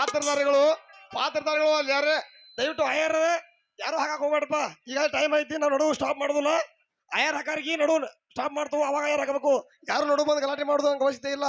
ಪಾತ್ರಧಾರಿಗಳು ಅಲ್ಲಿ ಯಾರೇ ದಯವಿಟ್ಟು ಆಯರ್ ಯಾರು ಹಾಕಕ್ ಹೋಗ್ಬೇಡಪ್ಪ. ಈಗ ಟೈಮ್ ಐತಿ, ನಾವು ನಡುವು ಸ್ಟಾಪ್ ಮಾಡುದಿಲ್ಲ. ಆಯರ್ ಹಾಕಾರಿಗೆ ನಡುವು ಸ್ಟಾಪ್ ಮಾಡ್ತೇವೆ, ಅವಾಗ ಆಯರ್ ಹಾಕಬೇಕು. ಯಾರು ನಡು ಬಂದು ಗಲಾಟೆ ಮಾಡುದು ಅಂತ ಅವಶ್ಯಕತೆ ಇಲ್ಲ.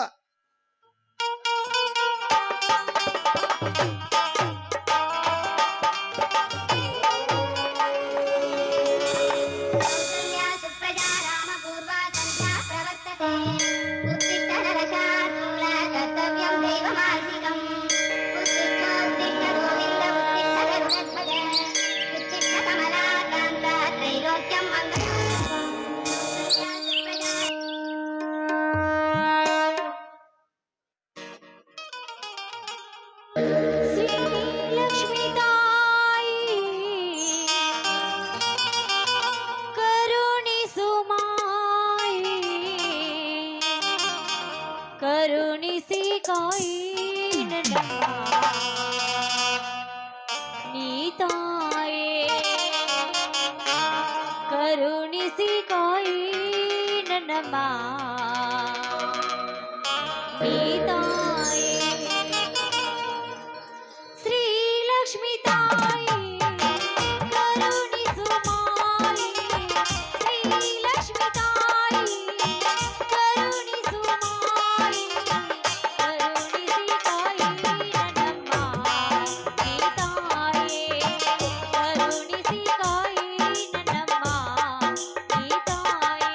ಕರುಣಿಸಿ ಕಾಯಿ ನೀ ತಾಯೇ, ಕರುಣಿಸಿ ಕಾಯಿ ನನ್ನಮ್ಮ ನೀ ತಾಯೇ. ಶ್ರೀ ಲಕ್ಷ್ಮೀ ತಾಯಿ ಕರುಣಿಸು ಮಾಯಿ, ಶ್ರೀ ಲಕ್ಷ್ಮೀ ತಾಯಿ ಕರುಣಿಸು ಮಾಯಿ, ಕರುಣಿಸಿ ಕಾಯಿ ನನ್ನಮ್ಮ ನೀ ತಾಯೇ, ಕರುಣಿಸಿ ಕಾಯಿ ನನ್ನಮ್ಮ ನೀ ತಾಯೇ.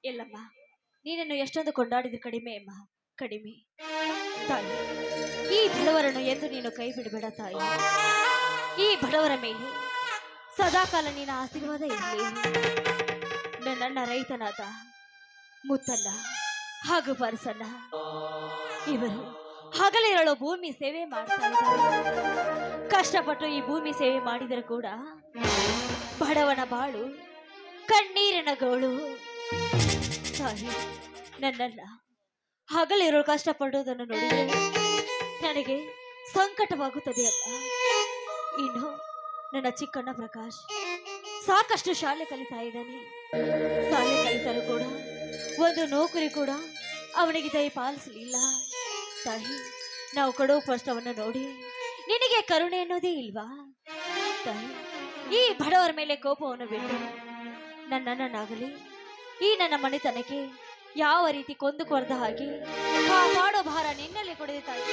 ಎಲ್ಲಮ್ಮ, ನೀನನ್ನು ಎಷ್ಟೊಂದು ಕೊಂಡಾಡಿದ್ರೆ ಕಡಿಮೆ ಅಮ್ಮ, ಕಡಿಮೆ. ತಾಯಿ, ಈ ಬಡವರನ್ನು ಎಂದು ನೀನು ಕೈ ಬಿಡಬೇಡ ತಾಯಿ. ಈ ಬಡವರ ಮೇಲೆ ಸದಾಕಾಲ ನಿನ್ನ ಆಶೀರ್ವಾದ ಇರಲಿ. ನನ್ನ ರೈತನಾದ ಮುತ್ತಣ್ಣ ಹಾಗೂ ಪರಸಣ್ಣ ಇವರು ಹಗಲಿರಳು ಭೂಮಿ ಸೇವೆ ಮಾಡ್ತಾ ಇದ್ದಾರೆ. ಕಷ್ಟಪಟ್ಟು ಈ ಭೂಮಿ ಸೇವೆ ಮಾಡಿದರೆ ಕೂಡ ಬಡವನ ಬಾಳು ಕಣ್ಣೀರಿನ ಗೋಳು. ತಾಯಿ, ನನ್ನನ್ನ ಹಗಲಿರಲು ಕಷ್ಟಪಡುವುದನ್ನು ನೋಡಿದರೆ ನನಗೆ ಸಂಕಟವಾಗುತ್ತದೆ ಅಮ್ಮ. ಇನ್ನು ನನ್ನ ಚಿಕ್ಕಣ್ಣ ಪ್ರಕಾಶ್ ಸಾಕಷ್ಟು ಶಾಲೆ ಕಲಿತಾ ಇದ್ದಾನೆ. ಶಾಲೆ ಕಲಿತರೂ ಕೂಡ ಒಂದು ನೌಕರಿ ಕೂಡ ಅವನಿಗೆ ದಯಪಾಲಿಸಲಿಲ್ಲ. ತಾಯಿ, ನಾವು ಕೊಡೋ ಕಷ್ಟವನ್ನು ನೋಡಿ ನಿನಗೆ ಕರುಣೆ ಅನ್ನೋದೇ ಇಲ್ವಾ ತಾಯಿ? ಈ ಬಡವರ ಮೇಲೆ ಕೋಪವನ್ನು ಬಿಟ್ಟು ನನ್ನನ್ನಾಗಲಿ ಈ ನನ್ನ ಮನೆತನಕ್ಕೆ ಯಾವ ರೀತಿ ಕೊಂದು ಕೊರದ ಹಾಗೆ ಕಾಪಾಡೋ ಭಾರ ನಿನ್ನಲ್ಲಿ ಕೊಡಿದೆ ತಾಯಿ.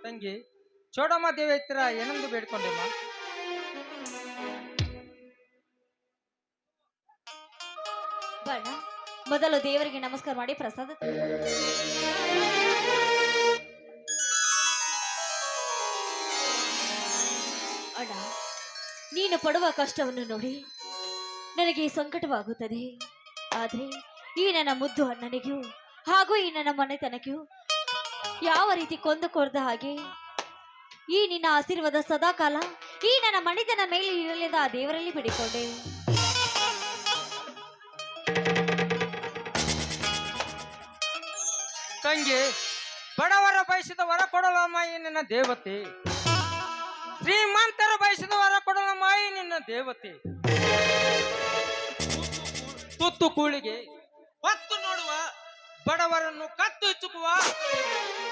ತಂಗಿ ಚೋಡಮ್ಮ ದೇವಿ ಹತ್ತಿರ ಏನೊಂದು ಬೇಡ್ಕೊಂಡೆಮ್ಮ? ಬಣ್ಣ ಮೊದಲು ದೇವರಿಗೆ ನಮಸ್ಕಾರ ಮಾಡಿ ಪ್ರಸಾದ ತಗೋ. ಅಣ್ಣ, ನೀನು ಪಡುವ ಕಷ್ಟವನ್ನು ನೋಡಿ ನನಗೆ ಸಂಕಟವಾಗುತ್ತದೆ. ಆದರೆ ಈ ನನ್ನ ಮುದ್ದು ಅಣ್ಣನಿಗೂ ಹಾಗೂ ಈ ನನ್ನ ಮನೆತನಕ್ಕೂ ಯಾವ ರೀತಿ ಕೊಂದುಕೊಡ್ದ ಹಾಗೆ ಈ ನಿನ್ನ ಆಶೀರ್ವಾದ ಸದಾಕಾಲ ಈ ನನ್ನ ಮನೆತನ ಮೇಲೆ ಇರಲಿದ ಆ ದೇವರಲ್ಲಿ ಬಿಡಿಕೊಂಡೆ. ತಂಗಿ, ಬಡವರ ಬಯಸಿದ ವರ ಕೊಡಲಮ್ಮ ಈ ನಿನ್ನ ದೇವತೆ, ಶ್ರೀಮಂತರ ಬಯಸಿದ ವರ ಕೊಡಲಮ್ಮ ಈ ನಿನ್ನ ದೇವತೆ. ತುತ್ತು ಕೂಳಿಗೆ ಹೊತ್ತು ನೋಡುವ, ಬಡವರನ್ನು ಕತ್ತು ಹಿಚ್ಚುಕುವ,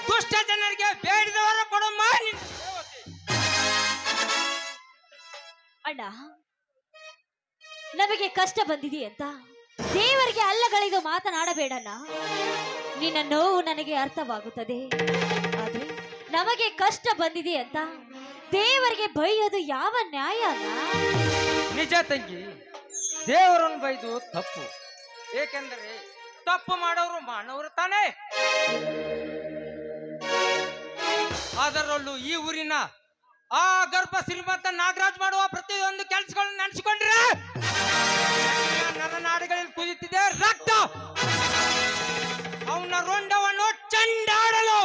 ದುಷ್ಟ ಜನರಿಗೆ ಬೇಡಿದ ವರ ಕೊಡಮ್ಮ ನಿನ್ನ ದೇವತೆ. ಅಣ್ಣ, ನಮಗೆ ಕಷ್ಟ ಬಂದಿದೆ ಅಂತ ದೇವರಿಗೆ ಅಲ್ಲಗಳಿದು ಮಾತನಾಡಬೇಡಣ್ಣ. ನಿನ್ನ ನೋವು ನನಗೆ ಅರ್ಥವಾಗುತ್ತದೆ. ಆದ್ರೆ ನಮಗೆ ಕಷ್ಟ ಬಂದಿದೆ ಅಂತ ದೇವರಿಗೆ ಬೈಯೋದು ಯಾವ ನ್ಯಾಯ ಅಣ್ಣ? ನಿಜ ತಂಗಿ, ದೇವರನ್ನು ಬೈದು ತಪ್ಪು. ಏಕೆಂದರೆ ತಪ್ಪು ಮಾಡೋರು ಮಾನವರು ತಾನೇ. ಅದರಲ್ಲೂ ಈ ಊರಿನ ಆ ಗರ್ಭ ಶ್ರೀಮಂತ ನಾಗರಾಜ್ ಮಾಡುವ ಪ್ರತಿಯೊಂದು ಕೆಲಸಗಳನ್ನು ನೆನೆಸಿಕೊಂಡ್ರೆ ನರನಾಡಿಗಳಲ್ಲಿ ಕುದಿತಿದೆ ರಕ್ತ. ಅವನ ರುಂಡವನ್ನು ಚಂಡಾಡಲು.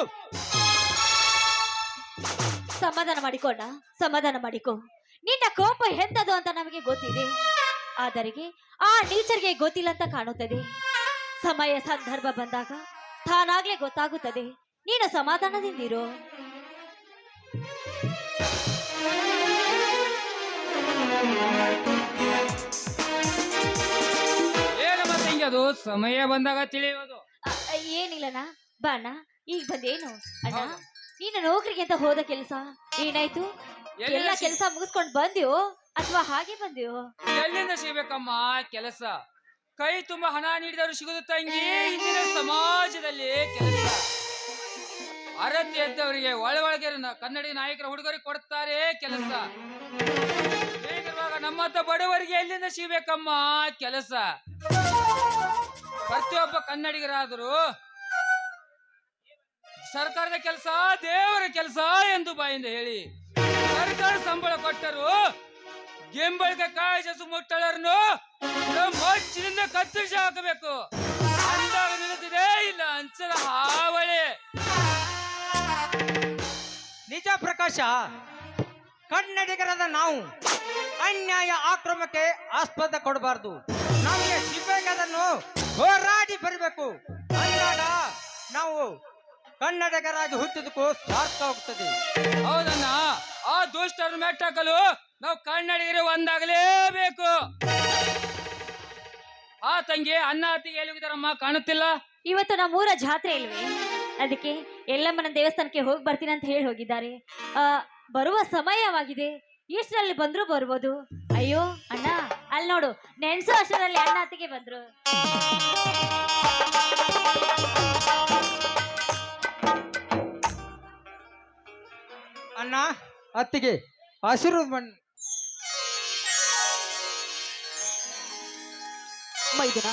ಸಮಾಧಾನ ಮಾಡಿಕೊಂಡ, ಸಮಾಧಾನ ಮಾಡಿಕೊ. ನಿನ್ನ ಕೋಪ ಎಂತದು ಅಂತ ನಮಗೆ ಗೊತ್ತಿದೆ. ಆದರಿಗೆ ಆ ನೀಚರಿಗೆ ಗೊತ್ತಿಲ್ಲ ಅಂತ ಕಾಣುತ್ತದೆ. ಸಮಯ ಸಂದರ್ಭ ಬಂದಾಗ ತಾನಾಗ್ಲೇ ಗೊತ್ತಾಗುತ್ತದೆ. ನೀನು ಸಮಾಧಾನದಿಂದಿರು. ಏನು ಮತ್ತೆ ಹಿಂಗೆ ಅದು ಸಮಯ ಬಂದಾಗ ತಿಳಿಯೋದು. ಏನಿಲ್ಲಣ್ಣ, ಬಾಣ ಈಗ ಬಂದೇನು ಅಣ್ಣ? ನೀನು ನೌಕರಿಗೆ ಅಂತ ಹೋದ ಕೆಲಸ ಏನಾಯ್ತು? ಎಲ್ಲ ಕೆಲಸ ಮುಗಿಸ್ಕೊಂಡು ಬಂದ್ಯೋ ಅಥವಾ ಹಾಗೆ ಬಂದ್ಯೋ? ಎಲ್ಲಿಂದ ಸಿಗ್ಬೇಕಮ್ಮ ಕೆಲಸ? ಕೈ ತುಂಬಾ ಹಣ ನೀಡಿದವರು ಸಿಗುದು ತಂಗಿ. ಇಂದಿನ ಸಮಾಜದಲ್ಲಿ ಕೆಲಸ ಅರತಿ ಎದ್ದವರಿಗೆ ಒಳಗೆ ಕನ್ನಡಿ ನಾಯಕರ ಹುಡುಗರಿಗೆ ಕೊಡ್ತಾರೆ ಕೆಲಸ. ಹೀಗಿರುವಾಗ ನಮ್ಮಂತ ಬಡವರಿಗೆ ಎಲ್ಲಿಂದ ಸಿಗ್ಬೇಕಮ್ಮ ಕೆಲಸ? ಪ್ರತಿಯೊಬ್ಬ ಕನ್ನಡಿಗರಾದರೂ ಸರ್ಕಾರದ ಕೆಲಸ ದೇವರ ಕೆಲಸ ಎಂದು ಬಾಯಿಂದ ಹೇಳಿ ಸರ್ಕಾರ ಸಂಬಳ ಕೊಟ್ಟರು ಗೆಂಬಳಿಗೆ ಕಾಯಿ ಜಸು ಮುಟ್ಟಳರನ್ನು ಮಚ್ಚಿನಿಂದ ಕತ್ತರಿಸಿ ಹಾಕಬೇಕು. ಅಂದಾಗ ನಿಲ್ಲುತ್ತಿದೆ ಇಲ್ಲ ಅಂಚನ ಹಾವಳಿ. ನಿಜ ಪ್ರಕಾಶ, ಕನ್ನಡಿಗರಾದ ನಾವು ಅನ್ಯಾಯ ಆಕ್ರಮಕ್ಕೆ ಆಸ್ಪದ ಕೊಡಬಾರ್ದು. ನಮಗೆ ಸಿಗಬೇಕಾದನ್ನು ಹೋರಾಡಿ ಬರಬೇಕು. ಅಂದಾಗ ನಾವು ಕನ್ನಡಿಗರಾಗಿ ಹುಟ್ಟಿದಕ್ಕೂ ಸಾರ್ಥವಾಗುತ್ತದೆ. ಹೌದಣ್ಣ, ಆ ದುಷ್ಟರನ್ನು ಮೆಟ್ಟಾಕಲು ನಾವು ಕನ್ನಡಿಗರು ಒಂದಾಗಲೇಬೇಕು. ಆ ತಂಗಿ ಅನ್ನ ಅತ್ತಿಗೆ ಎಲ್ಲಿ ಹೋಗಿದಾರಮ್ಮ ಕಾಣುತ್ತಿಲ್ಲ? ಇವತ್ತು ನಮ್ಮೂರ ಜಾತ್ರೆ ಇಲ್ವೇ, ಅದಕ್ಕೆ ಎಲ್ಲಮ್ಮನ ದೇವಸ್ಥಾನಕ್ಕೆ ಹೋಗಿ ಬರ್ತೀನಿ ಅಂತ ಹೇಳಿ ಹೋಗಿದ್ದಾರೆ. ಬರುವ ಸಮಯವಾಗಿದೆ, ಎಷ್ಟರಲ್ಲಿ ಬಂದ್ರು ಬರ್ಬೋದು. ಅಯ್ಯೋ ಅಣ್ಣ, ಅಲ್ಲಿ ನೋಡು, ನೆನ್ಸು ಅಷ್ಟರಲ್ಲಿ ಅಣ್ಣ ಅತ್ತಿಗೆ ಬಂದ್ರು. ಅಣ್ಣ ಅತ್ತಿಗೆ ಆಶೀರ್ವಾದ ಮಾಡಿ. ಮೈದುನ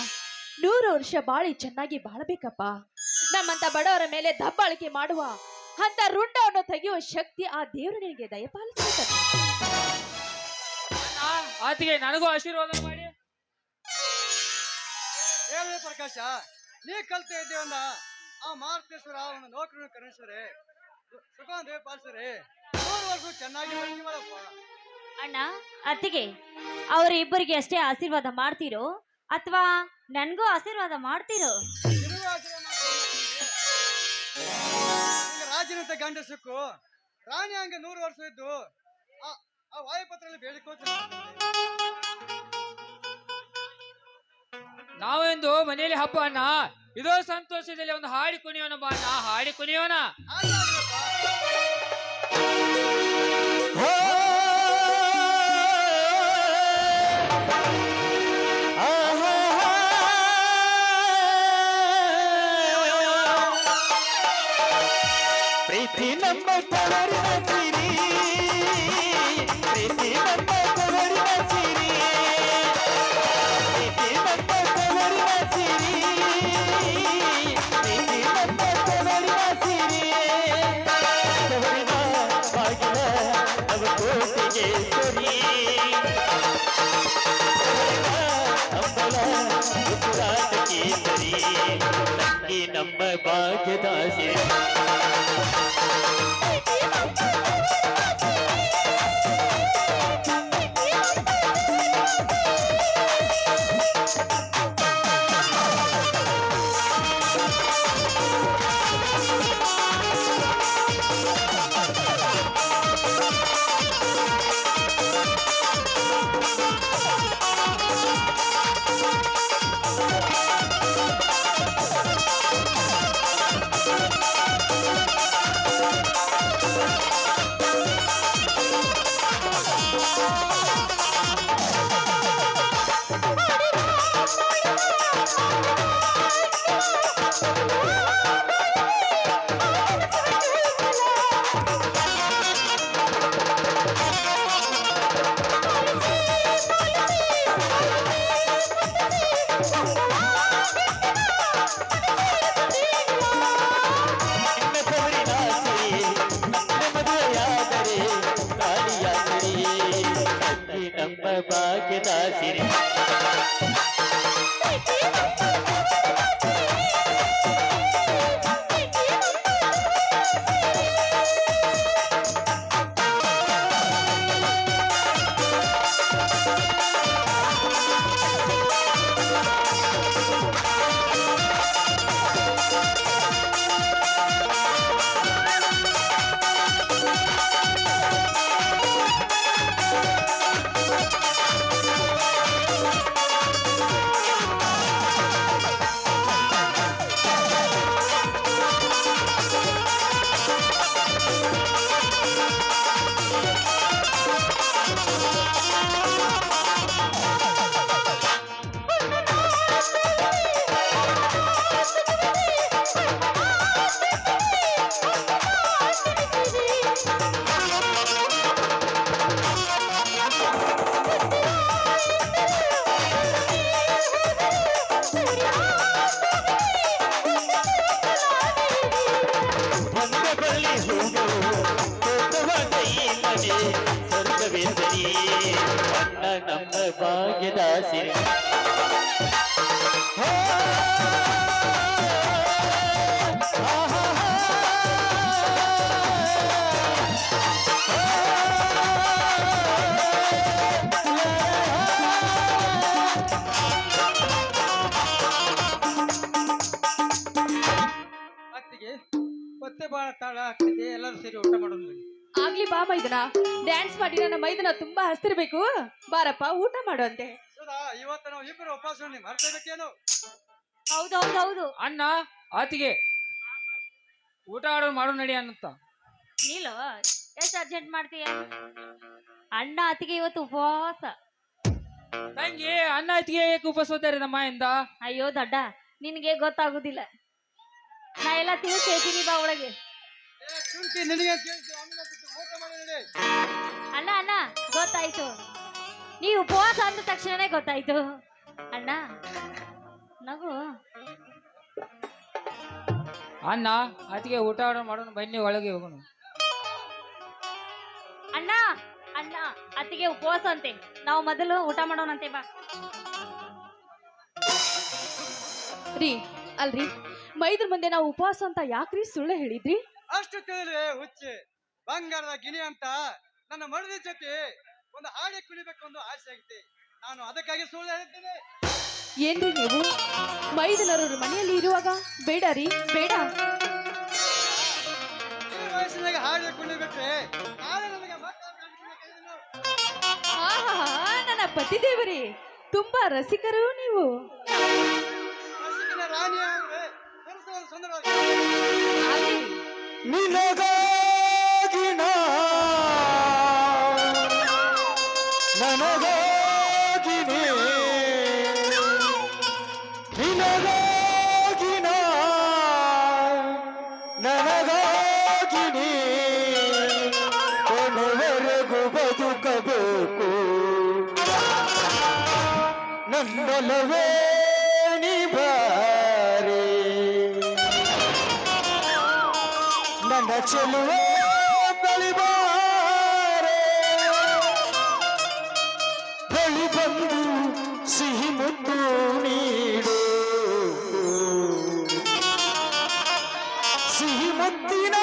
100 ವರ್ಷ ಬಾಳಿ ಚೆನ್ನಾಗಿ ಬಾಳಬೇಕಪ್ಪ. ನಮ್ಮಂತ ಬಡವರ ಮೇಲೆ ದಬ್ಬಾಳಿಕೆ ಮಾಡುವ ಅಂತ ರುಂಡವನ್ನು ತೆಗೆಯುವ ಶಕ್ತಿ ಆ ದೇವರು ನಿನಗೆ ದಯಪಾಲಿಸುತ್ತದೆ. ಆತಿಗೆ ನನಗೂ ಆಶೀರ್ವಾದ ಮಾಡಿ. ಹೇಳಿ ಪ್ರಕಾಶ, ನೀ ಕಲ್ತಾ ಇದ್ದೀವಂದ ಆ ಮಾರುತೇಶ್ವರ ಒಂದು ನೌಕರನ್ನು ಕರೆಸರೆ ಸುಖಾಂತ ಪಾಲಿಸರೆ 3 ವರ್ಷ ಚೆನ್ನಾಗಿ ಬೆಳಕಿವಳಪ್ಪ. ಅಣ್ಣ ಅತ್ತಿಗೆ ಅವರಿಬ್ಬರಿಗೆ ಅಷ್ಟೇ ಆಶೀರ್ವಾದ ಮಾಡ್ತೀರೋ ಅಥವಾ ನನ್ಗೂ ಆಶೀರ್ವಾದ ಮಾಡ್ತೀರೋ? ನಿನಗೂ ಆಶೀರ್ವಾದ ಮಾಡ್ತೀನಿ. ರಾಜನಂತ ಗಂಡ ಸಿಕ್ಕು ರಾಣಿ ಹಂಗೆ 100 ವರ್ಷ ಇದ್ದು ಆ ವಾಯುಪತ್ರಲ್ಲಿ ಬೇಡಿಕೋತಾರೆ. ನಾವೆಂದು ಮನೆಯಲ್ಲಿ ಹಬ್ಬ ಅಣ್ಣ, ಇದೋ ಸಂತೋಷದಲ್ಲಿ ಒಂದು ಹಾಡಿ ಕುಣಿಯೋಣ ಬಾ ಅಣ್ಣ, ಹಾಡಿ ಕುಣಿಯೋಣ. ಪ್ರೀತಿ ನಮ್ಮ ತವರಿನ ಸಿರಿ, ಪ್ರೀತಿ ನಮ್ಮ ತವರಿನ ಸಿರಿ, ಪ್ರೀತಿ ನಮ್ಮ ತವರಿನ ತಂಗಿ ನಮ್ಮ ಭಾಗ್ಯದ ಸಿರಿ ನಮ್ಮ ಭಾಗ್ಯದ ಸಿರಿ ಸ್ವರ್ಗವೇಸರಿ ಅಣ್ಣ ನಮ್ಮ ಭಾಗ್ಯದ ಸಿರಿ ಅತ್ತಿಗೆ ಹೊತ್ತೆ ಬಾಳ ತಾಳ ಆಗ್ತಿದೆ, ಎಲ್ಲರೂ ಸೇರಿ ಊಟ ಮಾಡೋಣ. ಆಗ್ಲಿ ಬಾ ಮೈದನ, ಡ್ಯಾನ್ಸ್ ಮಾಡಿ ನನ್ನ ಮೈದನ ತುಂಬಾ ಹಸ್ತಿರ್ಬೇಕು. ಬಾರಪ್ಪ ಊಟ ಮಾಡು ಅಂತೆ. ಸುಧಾ, ಇವತ್ತು ನಾವು ಇಬ್ಬರು ಉಪವಾಸ ಮರ್ತೇಬೇಕೇನು? ಹೌದು ಅಣ್ಣ ಆತಿಗೆ ಊಟ ಆಡೋದು ಮಾಡೋ ನಡಿ ಅನ್ನತ್ತ. ನೀಲು ಎಷ್ಟು ಅರ್ಜೆಂಟ್ ಮಾಡ್ತೀಯ? ಅಣ್ಣ ಅತ್ತಿಗೆ ಇವತ್ತು ಉಪವಾಸ. ತಂಗಿ ಅಣ್ಣ ಆತಿಗೆ ಏಕೆ ಉಪವಾಸ ಹೋಗ್ತಾರೆ ನಮ್ಮ ಇಂದ? ಅಯ್ಯೋ ದಡ್ಡ, ನಿನಗೆ ಗೊತ್ತಾಗುದಿಲ್ಲ. ನಾ ಎಲ್ಲ ತಿಳಿಸ್ತೀನಿ ಬಾ ಒಳಗೆ. ಶುಂಠಿ ನಿನಗೆ ಅಂತ ಕೇಳ್ತು, ಆಮೇಲೆ ಊಟ ಮಾಡಿ ನಡಿ. ಅಣ್ಣ ಗೊತ್ತಾಯ್ತು, ನೀವು ಉಪವಾಸ ಅಂದ ತಕ್ಷಣನೇ ಗೊತ್ತಾಯ್ತು. ಅಣ್ಣ ನಗು. ಅಣ್ಣ ಆತಿಗೆ ಊಟ ಆಡೋದು ಮಾಡೋಣ, ಬನ್ನಿ ಒಳಗೆ ಹೋಗೋಣ. ಅಣ್ಣ ಅತ್ತಿಗೆ ಉಪವಾಸ ಅಂತೆ, ನಾವು ಮೊದಲು ಊಟ ಮಾಡೋಣಂತೆ ಬಾ. ರೀ ಅಲ್ರಿ, ಮೈದ್ರ ಮುಂದೆ ನಾವು ಉಪವಾಸ ಅಂತ ಯಾಕ್ರಿ ಸುಳ್ಳು ಹೇಳಿದ್ರಿ? ಅಷ್ಟು ತಿಳಿದ್ರೆ ಹುಚ್ಚಿ ಬಂಗಾರದ ಗಿಣಿ ಅಂತ ನನ್ನ ಮಡದಿ ಜೊತೆ ಒಂದು ಹಾಡಿ ಕುಣಿಬೇಕು ಒಂದು ಆಸೆ ಆಗಿದೆ. ನಾನು ಅದಕ್ಕಾಗಿ ಸುಳ್ಳು ಹೇಳಿದ್ದೇನೆ. ಏನ್ರಿ ನೀವು ಮೈದನರವ್ರ ಮನೆಯಲ್ಲಿ ಇರುವಾಗ ಬೇಡ ರೀ ಬೇಡ. ಈ ವಯಸ್ಸಿನಾಗ ಹಾಡಿ ಕುಣಿಬಿಟ್ರೆ ನಾಳೆ ನನಗೆ ನನ್ನ ಪತಿದೇವರೇ, ತುಂಬಾ ರಸಿಕರು ನೀವು. ರಾಣಿ ಅವ್ರೆ, ಸುಂದರವಾಗಿ ನಿನಗಾಗಿ ನನಗಾಗಿ ನಿನಗಾಗಿ ನನಗಾಗಿ ಕೊನೆವರೆಗೂ ಬದುಕಬೇಕು ನನ್ನೊಲವೇ ನಿಬಾರೆ ನನ್ನ ಚೆಲುವೆ ಬಳಿಬಾರೆ ಬಳಿ ಬಂದು ಸಿಹಿ ಮುತ್ತು ನೀಡು ಮುತ್ತಿನ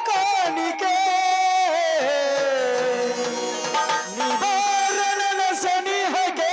ಕಾಣಿಕೆ ನಿವಾರಣನ ಸನಿಹಗೆ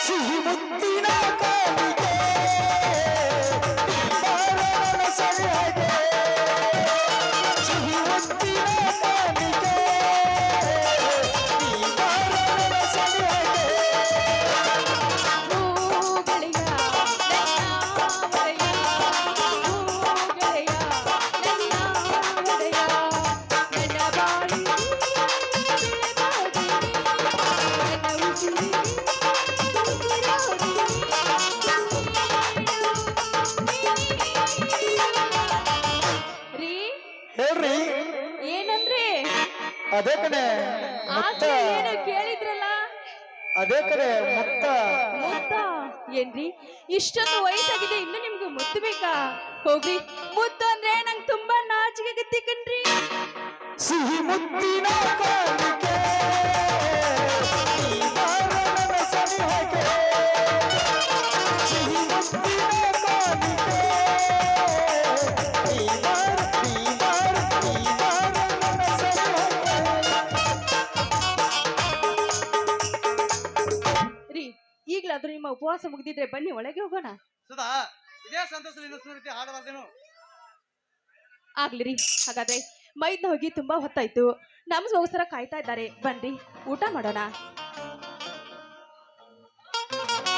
ಸಿಹಿ ಮುತ್ತಿನ ಕಾಣಿಕೆ ನಿವಾರಣನ ಸನಿಹಗೆ ಸಿಹಿ ಮುತ್ತಿನ ಕಾಣಿಕೆ ನಿವಾರಣನ ಸನಿಹಗೆ ಗೆಳೆಯ ನನ್ನ ಒಡೆಯ ಗೆಳೆಯ ನನ್ನ ಒಡೆಯ ನನ್ನ ಬಾಳಿ ನನ್ನ ಉಸಿರಿ ರೀ ಹೇಳ್ರಿ ಏನಂದ್ರೆ ಅದೇ ಕಡೆ ಮುತ್ತ ಆಗ್ಲೇ ಏನೋ ಕೇಳಿದ್ರಲ್ಲ ಅದೇ ಕಡೆ ಮುತ್ತ ಮುತ್ತ ಏನ್ರಿ ಇಷ್ಟೊಂದು ವಯಸ್ಸಾಗಿದೆ ಇನ್ನು ನಿಮ್ಗೆ ಮುತ್ತು ಬೇಕಾ ಹೋಗ್ರಿ ಮುತ್ತು ಅಂದ್ರೆ ನಂಗೆ ತುಂಬಾ ನಾಚಿಕೆ ಗತಿ ಕಣ್ರಿ ಸಿಹಿ ಮುತ್ತಿನ ಕಾಣಿಕೆ ನಿವಾರಣನ ಸನಿಹಗೆ ಸಿಹಿ ಮುತ್ತಿನ ಕಾಣಿಕೆ ನಿವಾರಣನ ಸನಿಹಗೆ ರೀ ಈಗ್ಲಾದ್ರೂ ನಿಮ್ಮ ಉಪವಾಸ ಮುಗ್ದಿದ್ರೆ ಬನ್ನಿ ಒಳಗೆ ಹೋಗೋಣ ಸುಧಾ ಇದೇ ಸಂತೋಷದಿಂದ ಸ್ಮೃತಿ ಹಾಡಬಾರ್ದೇನು? ಆಗ್ಲಿ ರೀ ಹಾಗಾದ್ರೆ ಮೈದ್ನ ಹೋಗಿ ತುಂಬಾ ಹೊತ್ತಾಯ್ತು ನಮ್ಗೋಸ್ಕರ ಕಾಯ್ತಾ ಇದ್ದಾರೆ ಬನ್ರಿ ಊಟ ಮಾಡೋಣ